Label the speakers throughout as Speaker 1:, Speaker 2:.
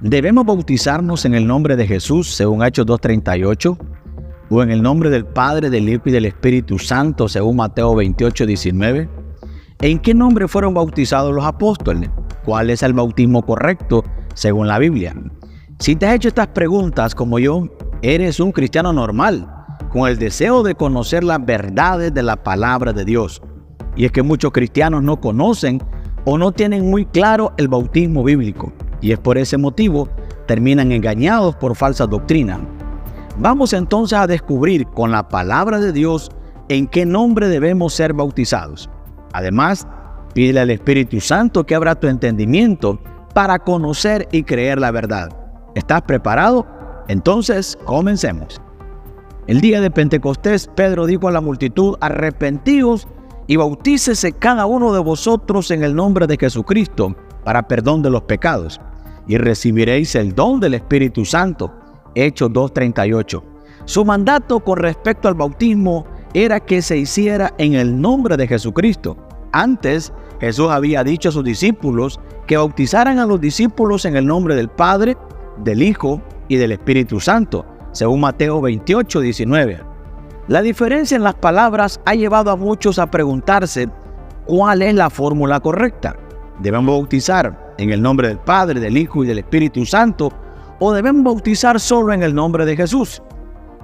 Speaker 1: ¿Debemos bautizarnos en el nombre de Jesús, según Hechos 2:38? ¿O en el nombre del Padre, del Hijo y del Espíritu Santo, según Mateo 28:19? ¿En qué nombre fueron bautizados los apóstoles? ¿Cuál es el bautismo correcto, según la Biblia? Si te has hecho estas preguntas como yo, eres un cristiano normal, con el deseo de conocer las verdades de la palabra de Dios. Y es que muchos cristianos no conocen o no tienen muy claro el bautismo bíblico, y es por ese motivo terminan engañados por falsas doctrinas. Vamos entonces a descubrir con la palabra de Dios en qué nombre debemos ser bautizados. Además, pídele al Espíritu Santo que abra tu entendimiento para conocer y creer la verdad. ¿Estás preparado? Entonces, comencemos. El día de Pentecostés, Pedro dijo a la multitud: arrepentíos y bautícese cada uno de vosotros en el nombre de Jesucristo para perdón de los pecados, y recibiréis el don del Espíritu Santo. Hechos 2:38. Su mandato con respecto al bautismo era que se hiciera en el nombre de Jesucristo. Antes, Jesús había dicho a sus discípulos que bautizaran a los discípulos en el nombre del Padre, del Hijo y del Espíritu Santo, según Mateo 28:19. La diferencia en las palabras ha llevado a muchos a preguntarse cuál es la fórmula correcta. ¿Debemos bautizar en el nombre del Padre, del Hijo y del Espíritu Santo, o debemos bautizar solo en el nombre de Jesús?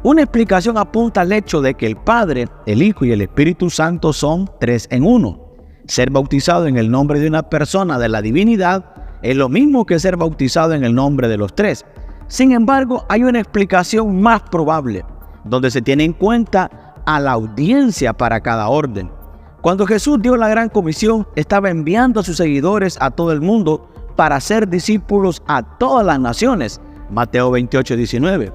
Speaker 1: Una explicación apunta al hecho de que el Padre, el Hijo y el Espíritu Santo son tres en uno. Ser bautizado en el nombre de una persona de la divinidad es lo mismo que ser bautizado en el nombre de los tres. Sin embargo, hay una explicación más probable, donde se tiene en cuenta a la audiencia para cada orden. Cuando Jesús dio la gran comisión, estaba enviando a sus seguidores a todo el mundo para ser discípulos a todas las naciones. Mateo 28:19.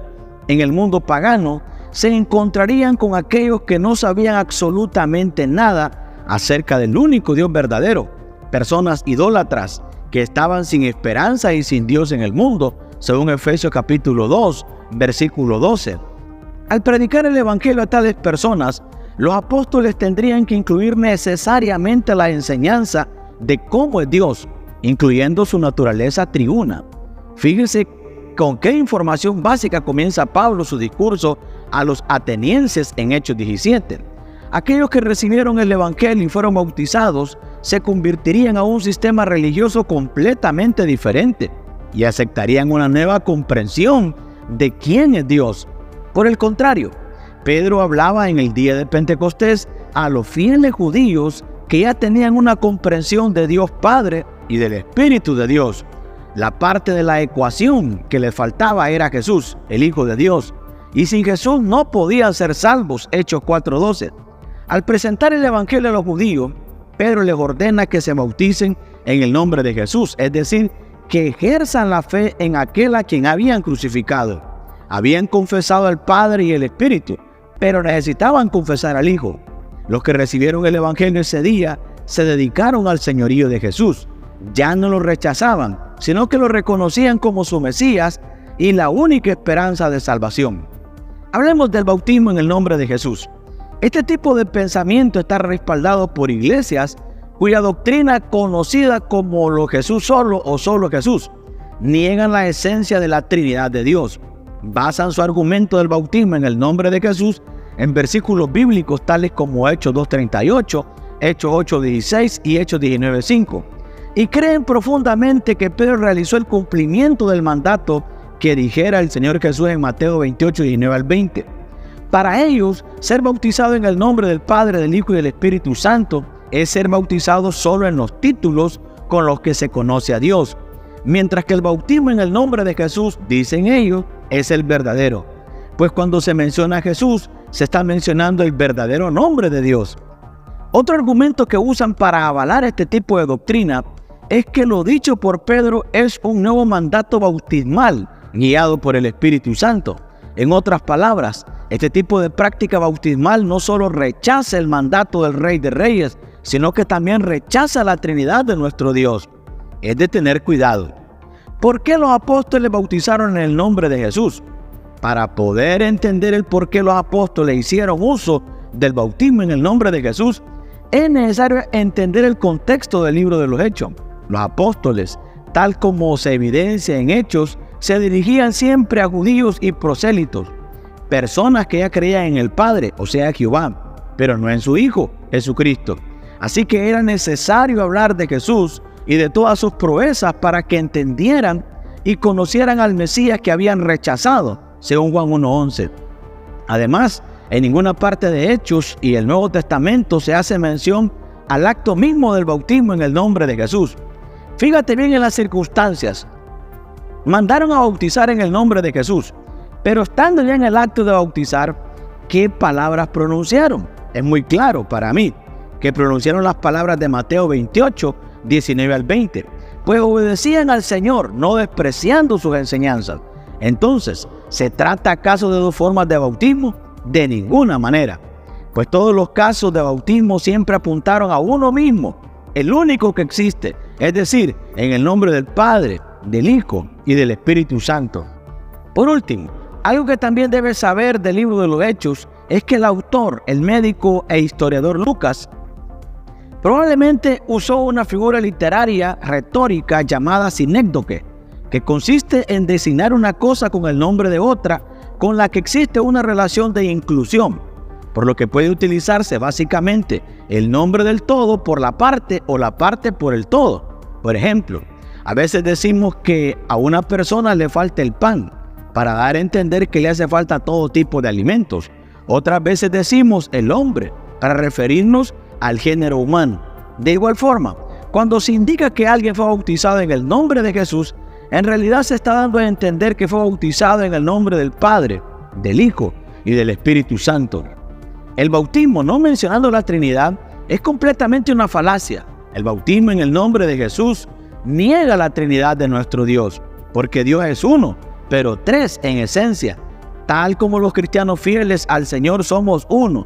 Speaker 1: En el mundo pagano se encontrarían con aquellos que no sabían absolutamente nada acerca del único Dios verdadero, personas idólatras que estaban sin esperanza y sin Dios en el mundo, según Efesios capítulo 2, versículo 12. Al predicar el evangelio a tales personas, los apóstoles tendrían que incluir necesariamente la enseñanza de cómo es Dios, incluyendo su naturaleza triuna. Fíjense con qué información básica comienza Pablo su discurso a los atenienses en Hechos 17. Aquellos que recibieron el evangelio y fueron bautizados se convertirían a un sistema religioso completamente diferente y aceptarían una nueva comprensión de quién es Dios. Por el contrario, Pedro hablaba en el día de Pentecostés a los fieles judíos que ya tenían una comprensión de Dios Padre y del Espíritu de Dios. La parte de la ecuación que les faltaba era Jesús, el Hijo de Dios, y sin Jesús no podían ser salvos. Hechos 4:12. Al presentar el evangelio a los judíos, Pedro les ordena que se bauticen en el nombre de Jesús, es decir, que ejerzan la fe en aquel a quien habían crucificado. Habían confesado al Padre y el Espíritu, pero necesitaban confesar al Hijo. Los que recibieron el evangelio ese día se dedicaron al señorío de Jesús. Ya no lo rechazaban, sino que lo reconocían como su Mesías y la única esperanza de salvación. Hablemos del bautismo en el nombre de Jesús. Este tipo de pensamiento está respaldado por iglesias cuya doctrina, conocida como lo Jesús solo o solo Jesús, niegan la esencia de la Trinidad de Dios. Basan su argumento del bautismo en el nombre de Jesús en versículos bíblicos tales como Hechos 2:38, Hechos 8:16 y Hechos 19:5. Y creen profundamente que Pedro realizó el cumplimiento del mandato que dijera el Señor Jesús en Mateo 28:19 al 20. Para ellos, ser bautizado en el nombre del Padre, del Hijo y del Espíritu Santo es ser bautizado solo en los títulos con los que se conoce a Dios, mientras que el bautismo en el nombre de Jesús, dicen ellos, es el verdadero, pues cuando se menciona a Jesús, se está mencionando el verdadero nombre de Dios. Otro argumento que usan para avalar este tipo de doctrina es que lo dicho por Pedro es un nuevo mandato bautismal guiado por el Espíritu Santo. En otras palabras, este tipo de práctica bautismal no solo rechaza el mandato del Rey de Reyes, sino que también rechaza la Trinidad de nuestro Dios. Es de tener cuidado. ¿Por qué los apóstoles bautizaron en el nombre de Jesús? Para poder entender el por qué los apóstoles hicieron uso del bautismo en el nombre de Jesús, es necesario entender el contexto del libro de los Hechos. Los apóstoles tal como se evidencia en Hechos, se dirigían siempre a judíos y prosélitos, personas que ya creían en el Padre, o sea, Jehová, pero no en su Hijo, Jesucristo. Así que era necesario hablar de Jesús y de todas sus proezas para que entendieran y conocieran al Mesías que habían rechazado, según Juan 1:11. Además, en ninguna parte de Hechos y el Nuevo Testamento se hace mención al acto mismo del bautismo en el nombre de Jesús. Fíjate bien en las circunstancias. Mandaron a bautizar en el nombre de Jesús, pero estando ya en el acto de bautizar, ¿qué palabras pronunciaron? Es muy claro para mí que pronunciaron las palabras de Mateo 28, 19 al 20, pues obedecían al Señor, no despreciando sus enseñanzas. Entonces, ¿se trata acaso de dos formas de bautismo? De ninguna manera, pues todos los casos de bautismo siempre apuntaron a uno mismo, el único que existe, es decir, en el nombre del Padre, del Hijo y del Espíritu Santo. Por último, algo que también debes saber del libro de los Hechos es que el autor, el médico e historiador Lucas, probablemente usó una figura literaria retórica llamada sinécdoque, que consiste en designar una cosa con el nombre de otra con la que existe una relación de inclusión, por lo que puede utilizarse básicamente el nombre del todo por la parte o la parte por el todo. Por ejemplo, a veces decimos que a una persona le falta el pan, para dar a entender que le hace falta todo tipo de alimentos. Otras veces decimos el hombre, para referirnos al género humano. De igual forma, cuando se indica que alguien fue bautizado en el nombre de Jesús, en realidad se está dando a entender que fue bautizado en el nombre del Padre, del Hijo y del Espíritu Santo. El bautismo, no mencionando la Trinidad, es completamente una falacia. El bautismo en el nombre de Jesús niega la Trinidad de nuestro Dios, porque Dios es uno, pero tres en esencia, tal como los cristianos fieles al Señor somos uno,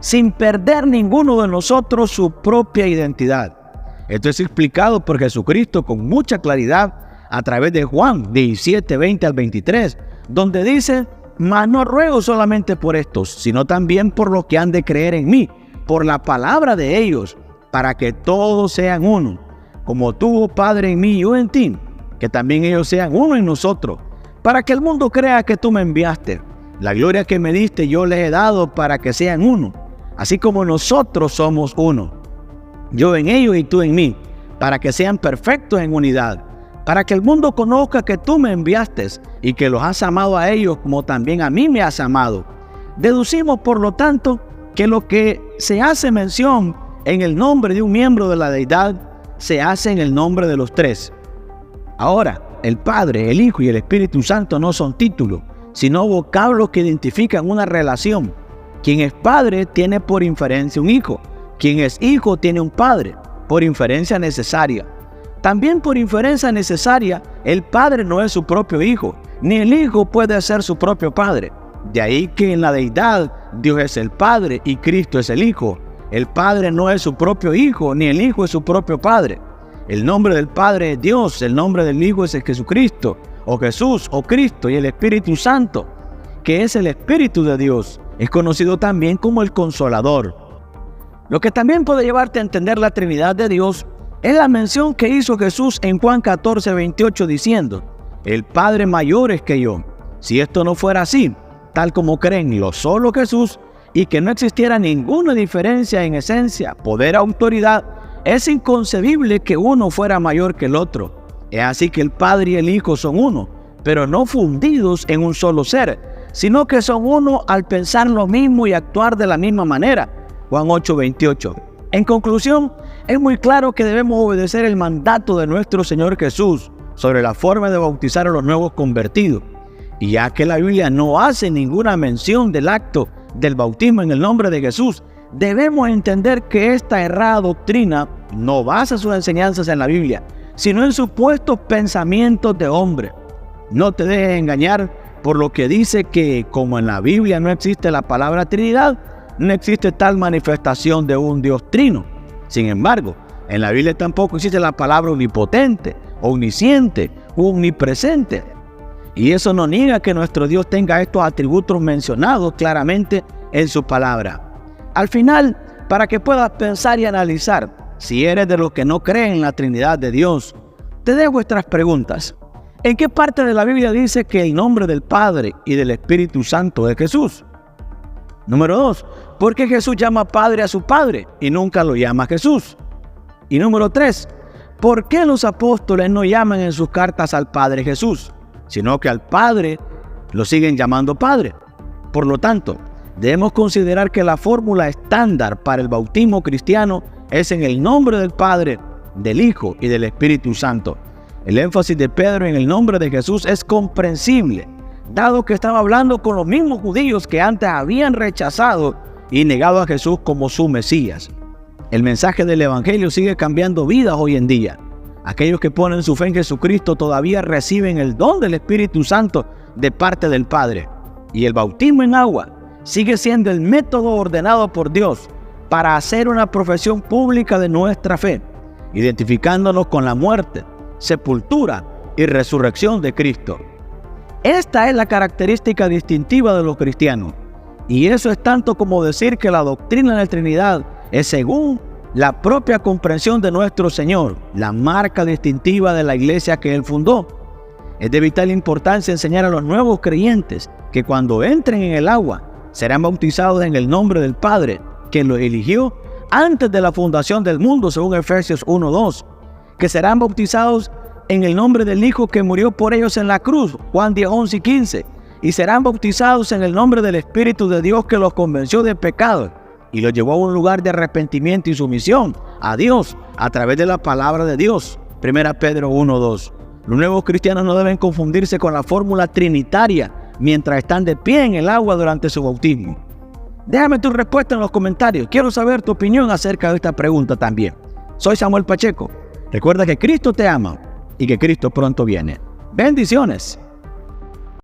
Speaker 1: sin perder ninguno de nosotros su propia identidad. Esto es explicado por Jesucristo con mucha claridad a través de Juan 17, 20 al 23, donde dice: mas no ruego solamente por estos, sino también por los que han de creer en mí, por la palabra de ellos, para que todos sean uno, como tú, oh Padre, en mí y yo en ti, que también ellos sean uno en nosotros, para que el mundo crea que tú me enviaste. La gloria que me diste yo les he dado para que sean uno, así como nosotros somos uno, yo en ellos y tú en mí, para que sean perfectos en unidad, para que el mundo conozca que tú me enviaste y que los has amado a ellos como también a mí me has amado. Deducimos, por lo tanto, que lo que se hace mención en el nombre de un miembro de la deidad se hace en el nombre de los tres. Ahora, el Padre, el Hijo y el Espíritu Santo no son títulos, sino vocablos que identifican una relación. Quien es padre tiene por inferencia un hijo. Quien es hijo tiene un padre, por inferencia necesaria. También por inferencia necesaria, el padre no es su propio hijo, ni el hijo puede ser su propio padre. De ahí que en la deidad Dios es el Padre y Cristo es el Hijo. El Padre no es su propio hijo, ni el hijo es su propio padre. El nombre del Padre es Dios, el nombre del Hijo es el Jesucristo, o Jesús, o Cristo, y el Espíritu Santo, que es el Espíritu de Dios, es conocido también como el Consolador. Lo que también puede llevarte a entender la Trinidad de Dios es la mención que hizo Jesús en Juan 14, 28, diciendo: el Padre mayor es que yo. Si esto no fuera así, tal como creen lo solo Jesús, y que no existiera ninguna diferencia en esencia, poder, autoridad, es inconcebible que uno fuera mayor que el otro. Es así que el Padre y el Hijo son uno, pero no fundidos en un solo ser, sino que son uno al pensar lo mismo y actuar de la misma manera. Juan 8, 28. En conclusión, es muy claro que debemos obedecer el mandato de nuestro Señor Jesús sobre la forma de bautizar a los nuevos convertidos. Y ya que la Biblia no hace ninguna mención del acto del bautismo en el nombre de Jesús, debemos entender que esta errada doctrina no basa sus enseñanzas en la Biblia, sino en supuestos pensamientos de hombre. No te dejes engañar por lo que dice que, como en la Biblia no existe la palabra Trinidad, no existe tal manifestación de un Dios trino. Sin embargo, en la Biblia tampoco existe la palabra omnipotente, omnisciente u omnipresente. Y eso no niega que nuestro Dios tenga estos atributos mencionados claramente en su palabra. Al final, para que puedas pensar y analizar, si eres de los que no creen en la Trinidad de Dios, Te dejo vuestras preguntas. ¿En qué parte de la Biblia dice que el nombre del Padre y del Espíritu Santo es Jesús? Número 2. ¿Por qué Jesús llama Padre a su Padre y nunca lo llama Jesús? Y número 3. ¿Por qué los apóstoles no llaman en sus cartas al Padre Jesús, sino que al Padre lo siguen llamando Padre? Por lo tanto, debemos considerar que la fórmula estándar para el bautismo cristiano es en el nombre del Padre, del Hijo y del Espíritu Santo. El énfasis de Pedro en el nombre de Jesús es comprensible, dado que estaba hablando con los mismos judíos que antes habían rechazado y negado a Jesús como su Mesías. El mensaje del Evangelio sigue cambiando vidas hoy en día. Aquellos que ponen su fe en Jesucristo todavía reciben el don del Espíritu Santo de parte del Padre. Y el bautismo en agua sigue siendo el método ordenado por Dios para hacer una profesión pública de nuestra fe, identificándonos con la muerte, sepultura y resurrección de Cristo. Esta es la característica distintiva de los cristianos. Y eso es tanto como decir que la doctrina de la Trinidad es según la propia comprensión de nuestro Señor, la marca distintiva de la iglesia que Él fundó. Es de vital importancia enseñar a los nuevos creyentes que cuando entren en el agua serán bautizados en el nombre del Padre, que los eligió antes de la fundación del mundo, según Efesios 1:2, que serán bautizados en el nombre del Hijo que murió por ellos en la cruz, Juan 10:11 y 15, y serán bautizados en el nombre del Espíritu de Dios que los convenció de pecado y los llevó a un lugar de arrepentimiento y sumisión a Dios a través de la palabra de Dios, 1 Pedro 1:2. Los nuevos cristianos no deben confundirse con la fórmula trinitaria mientras están de pie en el agua durante su bautismo. Déjame tu respuesta en los comentarios. Quiero saber tu opinión acerca de esta pregunta también. Soy Samuel Pacheco. Recuerda que Cristo te ama y que Cristo pronto viene. Bendiciones.